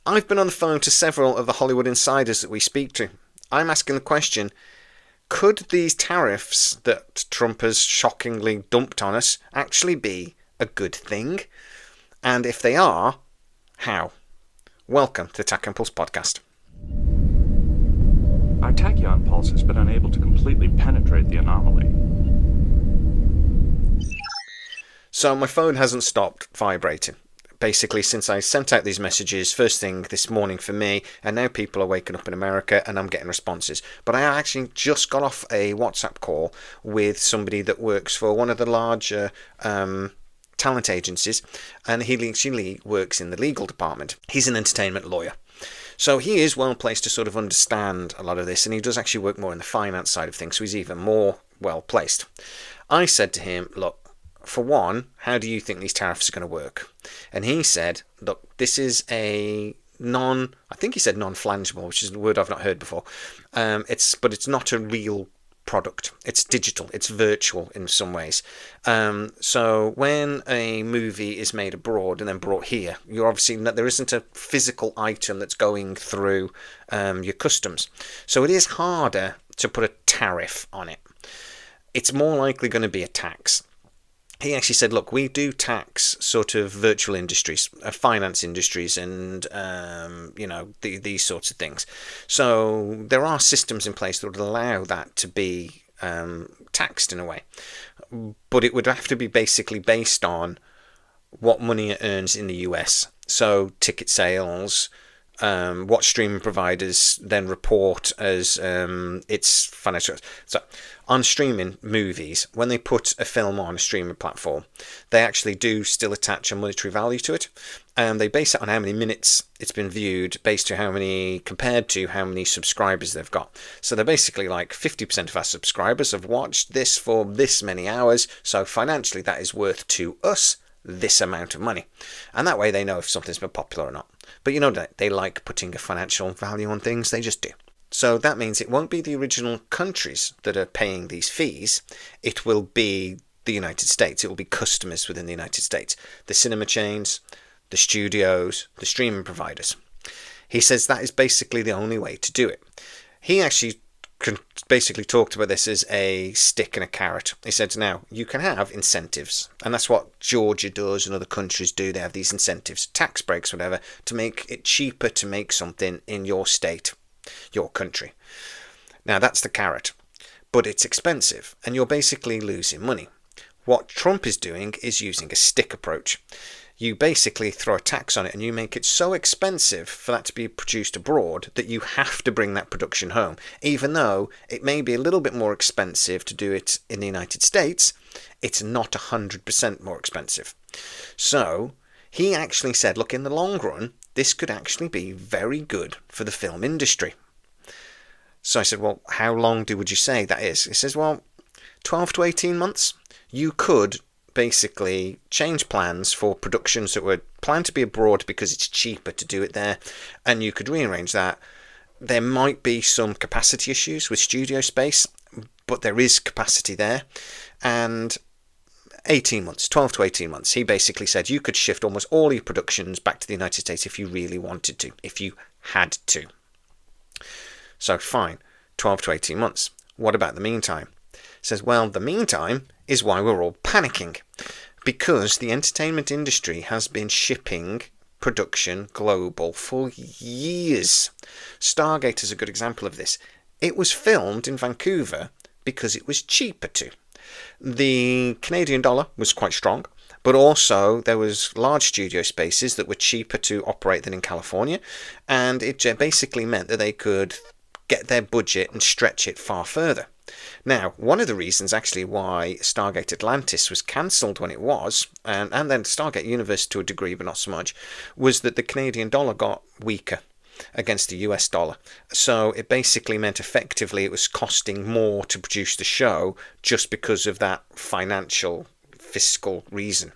I've been on the phone to several of the Hollywood insiders that we speak to. I'm asking the question, could these tariffs that Trump has shockingly dumped on us actually be a good thing? And if they are, how? Welcome to the Tachyon Pulse podcast. Our Tachyon pulse has been unable to completely penetrate the anomaly. So my phone hasn't stopped vibrating. Basically, since I sent out these messages first thing this morning for me, and now people are waking up in America and I'm getting responses. But I actually just got off a WhatsApp call with somebody that works for one of the larger talent agencies, and he actually works in the legal department. He's an entertainment lawyer. So he is well placed to sort of understand a lot of this, and he does actually work more in the finance side of things, so he's even more well placed. I said to him, look, for one, how do you think these tariffs are going to work? And he said, look, this is a I think he said non-flangeable, which is a word I've not heard before. But it's not a real product. It's digital. It's virtual in some ways. So when a movie is made abroad and then brought here, you're obviously there isn't a physical item that's going through your customs. So it is harder to put a tariff on it. It's more likely going to be a tax. He actually said, look, we do tax sort of virtual industries, finance industries, and, these sorts of things. So there are systems in place that would allow that to be taxed in a way. But it would have to be basically based on what money it earns in the US. So ticket sales, what streaming providers then report as its financial. So on streaming movies, when they put a film on a streaming platform, they actually do still attach a monetary value to it, and they base it on how many minutes it's been viewed compared to how many subscribers they've got. So they're basically like 50% of our subscribers have watched this for this many hours, so financially that is worth to us this amount of money. And that way they know if something's been popular or not. But you know that they like putting a financial value on things, they just do. So that means it won't be the original countries that are paying these fees. It will be the United States. It will be customers within the United States. The cinema chains, the studios, the streaming providers. He says that is basically the only way to do it. He actually basically talked about this as a stick and a carrot. He said, now, you can have incentives. And that's what Georgia does and other countries do. They have these incentives, tax breaks, whatever, to make it cheaper to make something in your state, your country. Now, that's the carrot. But it's expensive, and you're basically losing money. What Trump is doing is using a stick approach. You basically throw a tax on it and you make it so expensive for that to be produced abroad that you have to bring that production home. Even though it may be a little bit more expensive to do it in the United States, it's not 100% more expensive. So he actually said, look, in the long run, this could actually be very good for the film industry. So I said, well, how long would you say that is? He says, well, 12 to 18 months. You could basically change plans for productions that were planned to be abroad because it's cheaper to do it there, and you could rearrange that. There might be some capacity issues with studio space, but there is capacity there. And 18 months, 12 to 18 months, he basically said you could shift almost all your productions back to the United States if you really wanted to, if you had to. So fine, 12 to 18 months. What about the meantime? Says, well, the meantime is why we're all panicking, because the entertainment industry has been shipping production global for years. Stargate is a good example of this. It was filmed in Vancouver because it was cheaper to. The Canadian dollar was quite strong, but also there was large studio spaces that were cheaper to operate than in California, and it basically meant that they could get their budget and stretch it far further. Now, one of the reasons actually why Stargate Atlantis was cancelled when it was, and then Stargate Universe to a degree but not so much, was that the Canadian dollar got weaker against the US dollar. So it basically meant effectively it was costing more to produce the show just because of that financial, fiscal reason.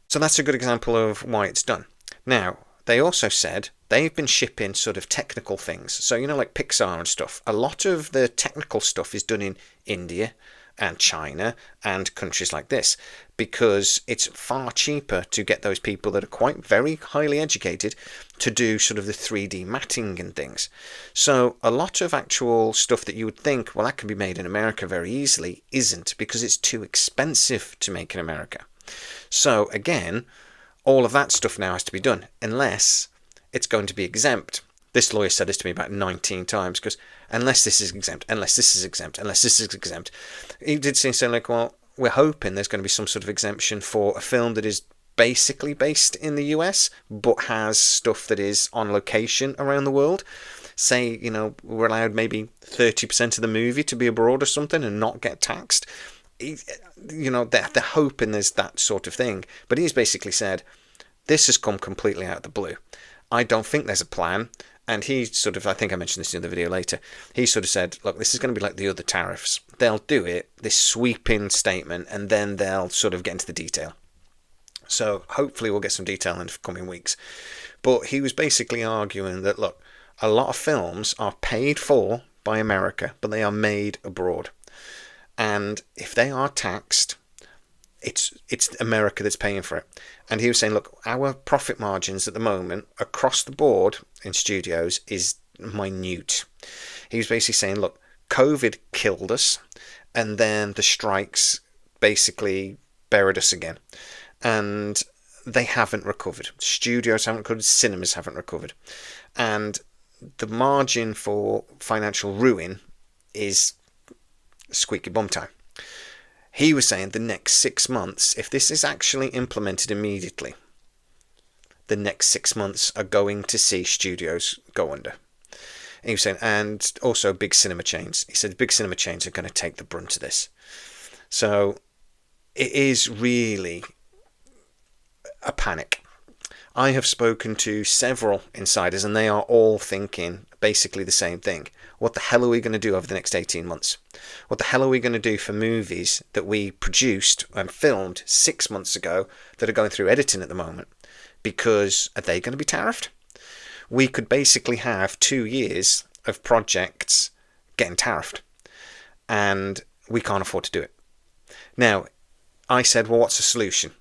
So that's a good example of why it's done. Now, they also said they've been shipping sort of technical things. So, like Pixar and stuff. A lot of the technical stuff is done in India and China and countries like this, because it's far cheaper to get those people that are quite very highly educated to do sort of the 3D matting and things. So a lot of actual stuff that you would think, well, that can be made in America very easily, isn't, because it's too expensive to make in America. So again, all of that stuff now has to be done, unless it's going to be exempt. This lawyer said this to me about 19 times, because unless this is exempt, unless this is exempt, unless this is exempt. He did say, like, well, we're hoping there's going to be some sort of exemption for a film that is basically based in the US, but has stuff that is on location around the world. Say, we're allowed maybe 30% of the movie to be abroad or something and not get taxed. They're hoping there's that sort of thing. But he's basically said, this has come completely out of the blue. I don't think there's a plan. And he sort of, I think I mentioned this in the video later, he sort of said, look, this is going to be like the other tariffs. They'll do it, this sweeping statement, and then they'll sort of get into the detail. So hopefully we'll get some detail in the coming weeks. But he was basically arguing that, look, a lot of films are paid for by America, but they are made abroad. And if they are taxed, it's America that's paying for it. And he was saying, look, our profit margins at the moment across the board in studios is minute. He was basically saying, look, COVID killed us, and then the strikes basically buried us again. And they haven't recovered. Studios haven't recovered, cinemas haven't recovered. And the margin for financial ruin is squeaky bum time. He was saying the next 6 months, if this is actually implemented immediately, the next 6 months are going to see studios go under. And he was saying, and also big cinema chains. He said big cinema chains are going to take the brunt of this. So it is really a panic. I have spoken to several insiders, and they are all thinking basically the same thing. What the hell are we going to do over the next 18 months? What the hell are we going to do for movies that we produced and filmed 6 months ago that are going through editing at the moment? Because are they going to be tariffed? We could basically have 2 years of projects getting tariffed, and we can't afford to do it. Now, I said, well, what's the solution?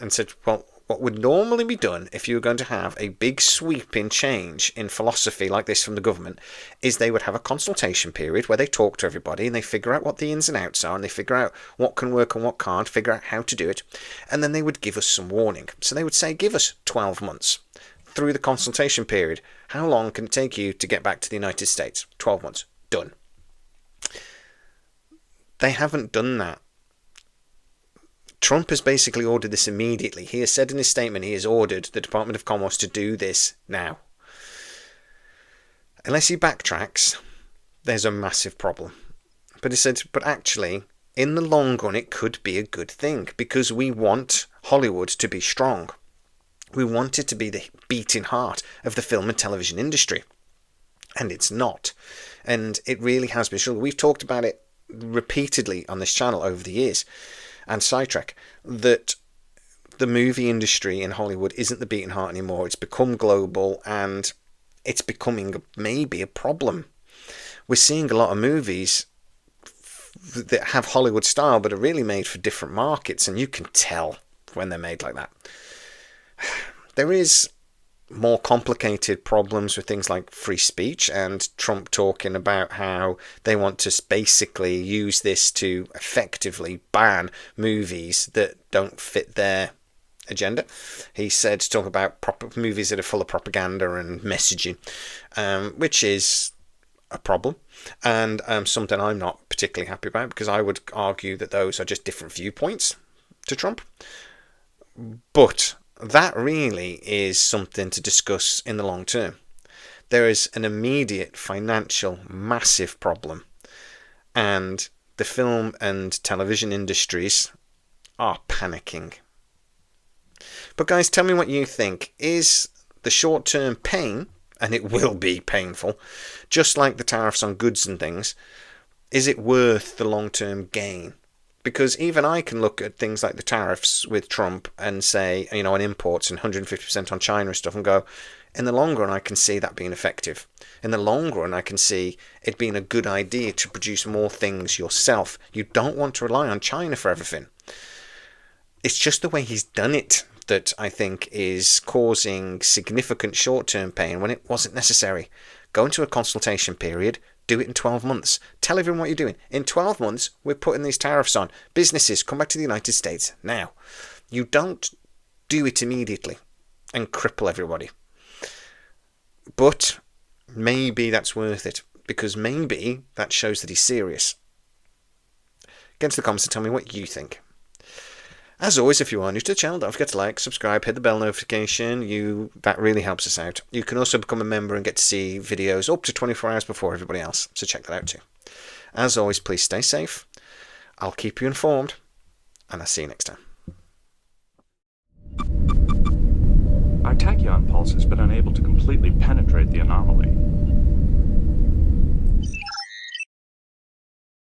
And said, well, what would normally be done if you were going to have a big sweeping change in philosophy like this from the government is they would have a consultation period where they talk to everybody and they figure out what the ins and outs are, and they figure out what can work and what can't, figure out how to do it, and then they would give us some warning. So they would say, give us 12 months through the consultation period. How long can it take you to get back to the United States? 12 months. Done. They haven't done that. Trump has basically ordered this immediately. He has said in his statement he has ordered the Department of Commerce to do this now. Unless he backtracks, there's a massive problem. But he said, but actually, in the long run, it could be a good thing because we want Hollywood to be strong. We want it to be the beating heart of the film and television industry. And it's not. And it really has been struggled. We've talked about it repeatedly on this channel over the years, and scitrek, that the movie industry in Hollywood isn't the beating heart anymore. It's become global, and it's becoming maybe a problem. We're seeing a lot of movies that have Hollywood style but are really made for different markets, and you can tell when they're made like that. There is more complicated problems with things like free speech and Trump talking about how they want to basically use this to effectively ban movies that don't fit their agenda. He said to talk about movies that are full of propaganda and messaging, which is a problem and something I'm not particularly happy about, because I would argue that those are just different viewpoints to Trump. But that really is something to discuss in the long term. There is an immediate financial massive problem, and the film and television industries are panicking. But guys, tell me what you think. Is the short-term pain, and it will be painful, just like the tariffs on goods and things, is it worth the long-term gain? Because even I can look at things like the tariffs with Trump and say, on imports and 150% on China and stuff, and go, In the long run, I can see that being effective. In the long run, I can see it being a good idea to produce more things yourself. You don't want to rely on China for everything. It's just the way he's done it that I think is causing significant short-term pain when it wasn't necessary. Go into a consultation period, do it in 12 months. Tell everyone what you're doing. In 12 months, we're putting these tariffs on. Businesses, come back to the United States now. You don't do it immediately and cripple everybody. But maybe that's worth it, because maybe that shows that he's serious. Get into the comments and tell me what you think. As always, if you are new to the channel, don't forget to like, subscribe, hit the bell notification. That really helps us out. You can also become a member and get to see videos up to 24 hours before everybody else, so check that out too. As always, please stay safe. I'll keep you informed, and I'll see you next time. Our tachyon pulse has been unable to completely penetrate the anomaly.